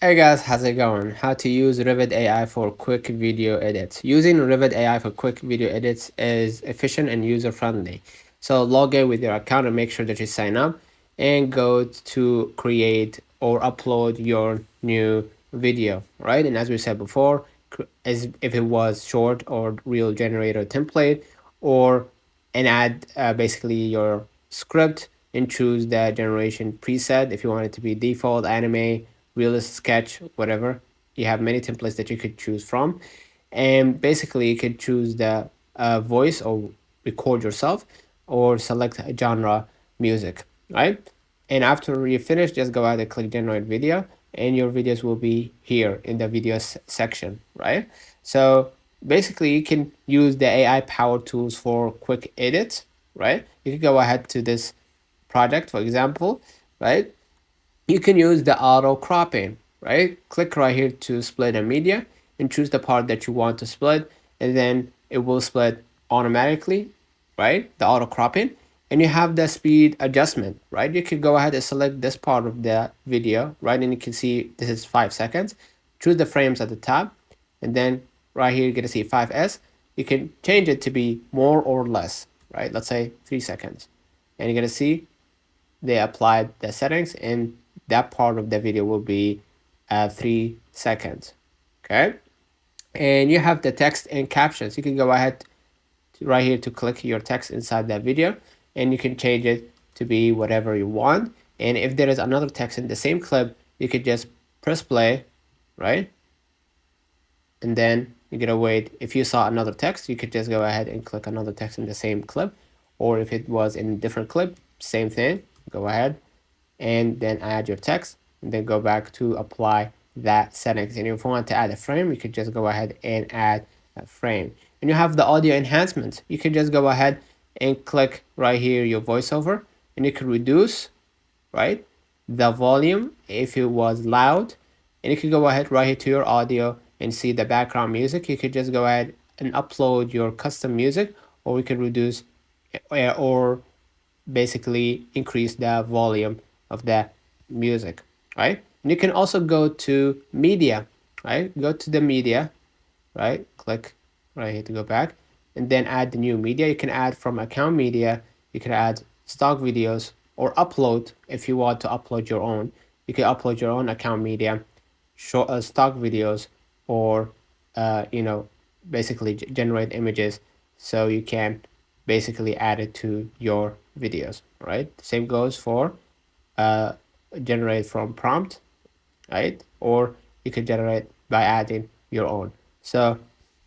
Hey guys, how's it going? How to use Revid AI for quick video edits. Using Revid AI for quick video edits is efficient and user-friendly. So log in with your account and make sure that you sign up and go to create or upload your new video, right? And as we said before, as if it was short or real generator template, or and add basically your script and choose the generation preset if you want it to be default, anime, realist, sketch, whatever. You have many templates that you could choose from, and basically you could choose the voice or record yourself, or select a genre music, right? And after you finish, just go ahead and click generate video, and your videos will be here in the video section, right? So basically you can use the AI power tools for quick edits, right? You can go ahead to this project, for example, right? You can use the auto cropping, right? Click right here to split a media and choose the part that you want to split, and then it will split automatically, right? The auto cropping. And you have the speed adjustment, right? You can go ahead and select this part of the video, right? And you can see this is 5 seconds. Choose the frames at the top, and then right here you're gonna see 5S. You can change it to be more or less, right? Let's say 3 seconds. And you're gonna see they applied the settings, and that part of the video will be 3 seconds. Okay, and you have the text and captions. You can go ahead right here to click your text inside that video, and you can change it to be whatever you want. And if there is another text in the same clip, you could just press play, right? And then you're gonna wait. If you saw another text, you could just go ahead and click another text in the same clip, or if it was in a different clip, same thing, go ahead and then add your text, and then go back to apply that settings. And if you want to add a frame, you could just go ahead and add a frame. And you have the audio enhancement. You can just go ahead and click right here your voiceover, and you can reduce, right, the volume if it was loud, and you can go ahead right here to your audio and see the background music. You could just go ahead and upload your custom music, or we could reduce or basically increase the volume of the music, right? And you can also go to media, right? Go to the media, right? Click right here to go back, and then add the new media. You can add from account media, you can add stock videos, or upload if you want to upload your own. You can upload your own account media, show stock videos, or basically generate images, so you can basically add it to your videos, right? Same goes for generate from prompt, right? Or you could generate by adding your own. So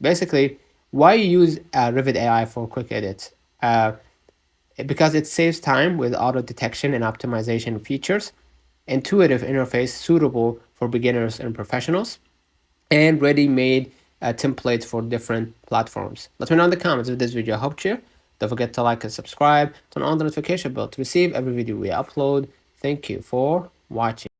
basically, why use Revid AI for quick edits? Because it saves time with auto detection and optimization features, intuitive interface suitable for beginners and professionals, and ready-made templates for different platforms. Let me know in the comments if this video helped you. Don't forget to like and subscribe, turn on the notification bell to receive every video we upload. Thank you for watching.